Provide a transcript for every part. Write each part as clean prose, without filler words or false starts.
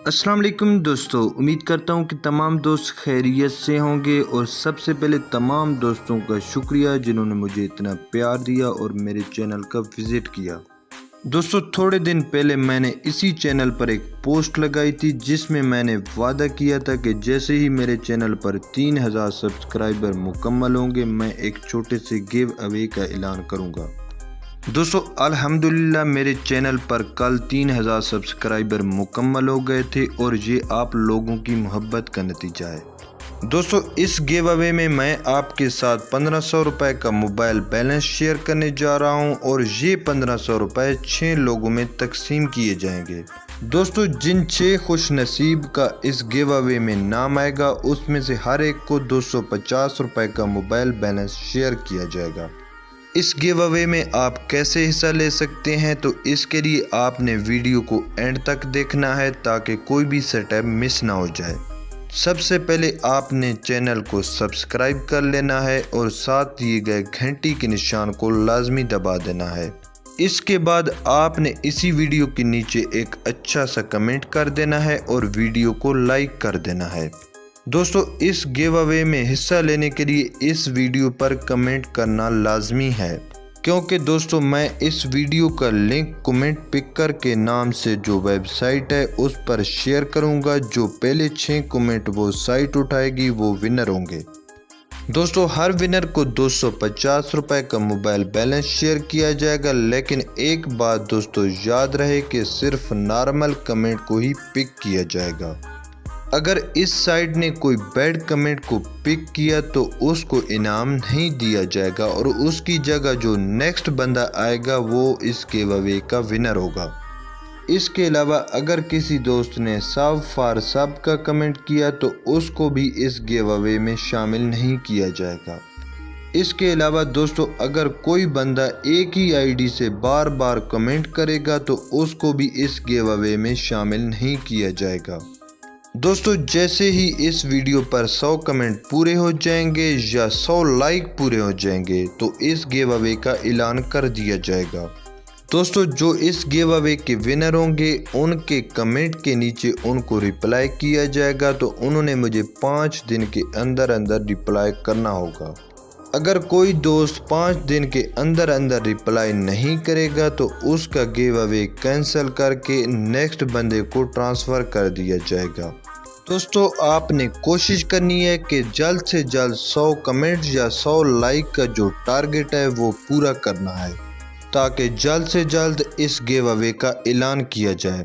अस्सलाम वालेकुम दोस्तों, उम्मीद करता हूँ कि तमाम दोस्त खैरियत से होंगे। और सबसे पहले तमाम दोस्तों का शुक्रिया जिन्होंने मुझे इतना प्यार दिया और मेरे चैनल का विज़िट किया। दोस्तों, थोड़े दिन पहले मैंने इसी चैनल पर एक पोस्ट लगाई थी जिसमें मैंने वादा किया था कि जैसे ही मेरे चैनल पर 3000 सब्सक्राइबर मुकम्मल होंगे मैं एक छोटे से गिव अवे का ऐलान करूँगा। दोस्तों, अल्हम्दुलिल्लाह मेरे चैनल पर कल 3000 सब्सक्राइबर मुकम्मल हो गए थे और ये आप लोगों की मोहब्बत का नतीजा है। दोस्तों, इस गिव अवे में मैं आपके साथ 1500 रुपये का मोबाइल बैलेंस शेयर करने जा रहा हूं और ये 1500 रुपये 6 लोगों में तकसीम किए जाएंगे। दोस्तों, जिन 6 खुश नसीब का इस गिव अवे में नाम आएगा उसमें से हर एक को 250 रुपये का मोबाइल बैलेंस शेयर किया जाएगा। इस गिव अवे में आप कैसे हिस्सा ले सकते हैं, तो इसके लिए आपने वीडियो को एंड तक देखना है ताकि कोई भी स्टेप मिस ना हो जाए। सबसे पहले आपने चैनल को सब्सक्राइब कर लेना है और साथ दिए गए घंटी के निशान को लाजमी दबा देना है। इसके बाद आपने इसी वीडियो के नीचे एक अच्छा सा कमेंट कर देना है और वीडियो को लाइक कर देना है। दोस्तों, इस गिव अवे में हिस्सा लेने के लिए इस वीडियो पर कमेंट करना लाजमी है, क्योंकि दोस्तों मैं इस वीडियो का लिंक कमेंट पिकर के नाम से जो वेबसाइट है उस पर शेयर करूंगा। जो पहले 6 कमेंट वो साइट उठाएगी वो विनर होंगे। दोस्तों, हर विनर को 250 रुपये का मोबाइल बैलेंस शेयर किया जाएगा, लेकिन एक बात दोस्तों याद रहे कि सिर्फ नॉर्मल कमेंट को ही पिक किया जाएगा। अगर इस साइट ने कोई बैड कमेंट को पिक किया तो उसको इनाम नहीं दिया जाएगा और उसकी जगह जो नेक्स्ट बंदा आएगा वो इस गिव अवे का विनर होगा। इसके अलावा अगर किसी दोस्त ने सब फॉर सब का कमेंट किया तो उसको भी इस गिव अवे में शामिल नहीं किया जाएगा। इसके अलावा दोस्तों, अगर कोई बंदा एक ही आईडी से बार बार कमेंट करेगा तो उसको भी इस गिव अवे में शामिल नहीं किया जाएगा। दोस्तों, जैसे ही इस वीडियो पर 100 कमेंट पूरे हो जाएंगे या 100 लाइक पूरे हो जाएंगे तो इस गिव अवे का ऐलान कर दिया जाएगा। दोस्तों, जो इस गिव अवे के विनर होंगे उनके कमेंट के नीचे उनको रिप्लाई किया जाएगा, तो उन्होंने मुझे 5 दिन के अंदर अंदर रिप्लाई करना होगा। अगर कोई दोस्त 5 दिन के अंदर अंदर रिप्लाई नहीं करेगा तो उसका गिव अवे कैंसिल करके नेक्स्ट बंदे को ट्रांसफ़र कर दिया जाएगा। दोस्तों, आपने कोशिश करनी है कि जल्द से जल्द 100 कमेंट या 100 लाइक का जो टारगेट है वो पूरा करना है, ताकि जल्द से जल्द इस गिव अवे का ऐलान किया जाए।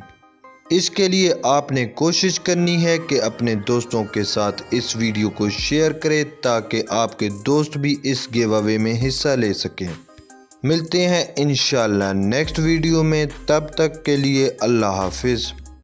इसके लिए आपने कोशिश करनी है कि अपने दोस्तों के साथ इस वीडियो को शेयर करें ताकि आपके दोस्त भी इस गिव अवे में हिस्सा ले सकें। मिलते हैं इंशाल्लाह नेक्स्ट वीडियो में, तब तक के लिए अल्लाह हाफिज़।